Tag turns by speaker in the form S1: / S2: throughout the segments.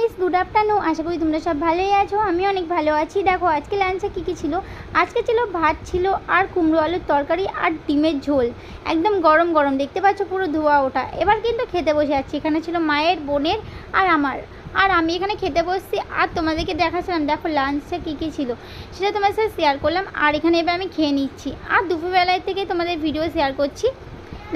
S1: Guys, good afternoon. আশা করি তোমরা সব ভালোই আছো। আমি অনেক ভালো আছি। দেখো আজকে লাঞ্চে কী ছিল। আজকে ছিল ভাত ছিল আর কুমড়ো আলুর তরকারি আর ডিমের ঝোল, একদম গরম গরম, দেখতে পাচ্ছ পুরো ধোয়া ওঠা। এবার কিন্তু খেতে বসে যাচ্ছি। এখানে ছিল মায়ের, বোনের আর আমার, আর আমি এখানে খেতে বসছি আর তোমাদেরকে দেখাচ্ছিলাম দেখো লাঞ্চে কী ছিল, সেটা তোমার সাথে শেয়ার করলাম। আর এখানে এবার আমি খেয়ে নিচ্ছি আর দুপুরবেলায় থেকে তোমাদের ভিডিও শেয়ার করছি।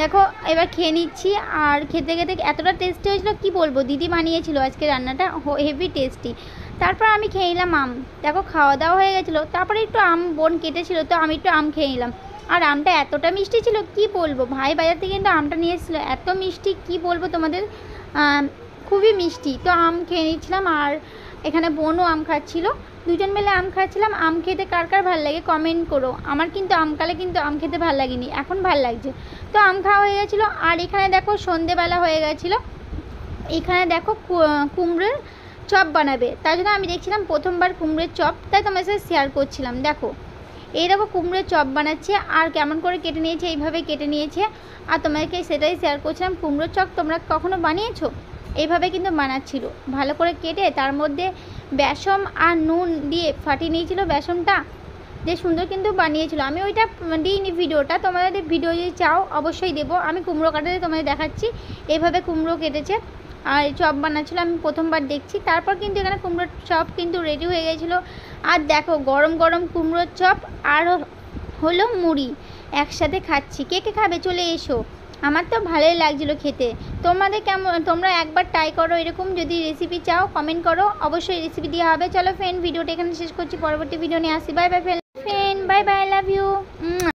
S1: দেখো এবার খেয়ে নিচ্ছি আর খেতে খেতে এতটা টেস্টি হয়েছিল কি বলবো। দিদি বানিয়েছিল আজকে রান্নাটা, হেভি টেস্টি। তারপর আমি খেয়ে নিলাম আম। দেখো খাওয়া দাওয়া হয়ে গেছিলো, তারপরে একটু আম বোন কেটেছিল তো আমি একটু আম খেয়ে নিলাম। আর আমটা এতটা মিষ্টি ছিল কি বলবো, ভাই বাজার থেকে কিন্তু আমটা নিয়ে এসেছিলো, এত মিষ্টি কি বলবো তোমাদের, খুবই মিষ্টি। তো আম খেয়ে নিচ্ছিলাম আর এখানে বোনও আম খাচ্ছিলো, দুজন মিলে আম খাচ্ছিলাম। আম খেতে কার কার ভালো লাগে কমেন্ট করো। আমার কিন্তু আমকালে কিন্তু আম খেতে ভালো লাগেনি, এখন ভালো লাগছে। তো আম খাওয়া হয়ে গেছিলো আর এখানে দেখো সন্ধেবেলা হয়ে গেছিলো। এখানে দেখো কুমড়োর চপ বানাবে, তার জন্য আমি দেখছিলাম প্রথমবার কুমড়োর চপ, তাই তোমার সাথে শেয়ার করছিলাম। দেখো এই দেখো কুমড়োর চপ বানাচ্ছে আর কেমন করে কেটে নিয়েছে, এইভাবে কেটে নিয়েছে আর তোমাদেরকে সেটাই শেয়ার করছিলাম। কুমড়োর চপ তোমরা কখনো বানিয়েছো? এইভাবে কিন্তু বানাচ্ছিল, ভালো করে কেটে তার মধ্যে বেসন আর নুন দিয়ে ফাটিয়ে নিয়েছিল বেসনটা, যে সুন্দর কিন্তু বানিয়েছিল। আমি ওইটা দিইনি ভিডিওটা, তোমাদের ভিডিও যদি চাও অবশ্যই দেবো। আমি কুমড়ো কাটাতে তোমাদের দেখাচ্ছি, এইভাবে কুমড়ো কেটেছে আর চপ বানাচ্ছিলো, আমি প্রথমবার দেখছি। তারপর কিন্তু এখানে কুমড়োর চপ কিন্তু রেডি হয়ে গেছিলো। আর দেখো গরম গরম কুমড়োর চপ আর হলো মুড়ি একসাথে খাচ্ছি। কে কে খাবে চলে এসো। আমার তো ভালোই লাগছিলো খেতে। তোমাদের কেমন, তোমরা একবার ট্রাই করো এরকম, যদি রেসিপি চাও কমেন্ট করো, অবশ্যই রেসিপি দেওয়া হবে। চলো ফ্রেন্ড ভিডিওটা এখানে শেষ করছি, পরবর্তী ভিডিও নিয়ে আসি। Bye bye friend, bye bye, love you.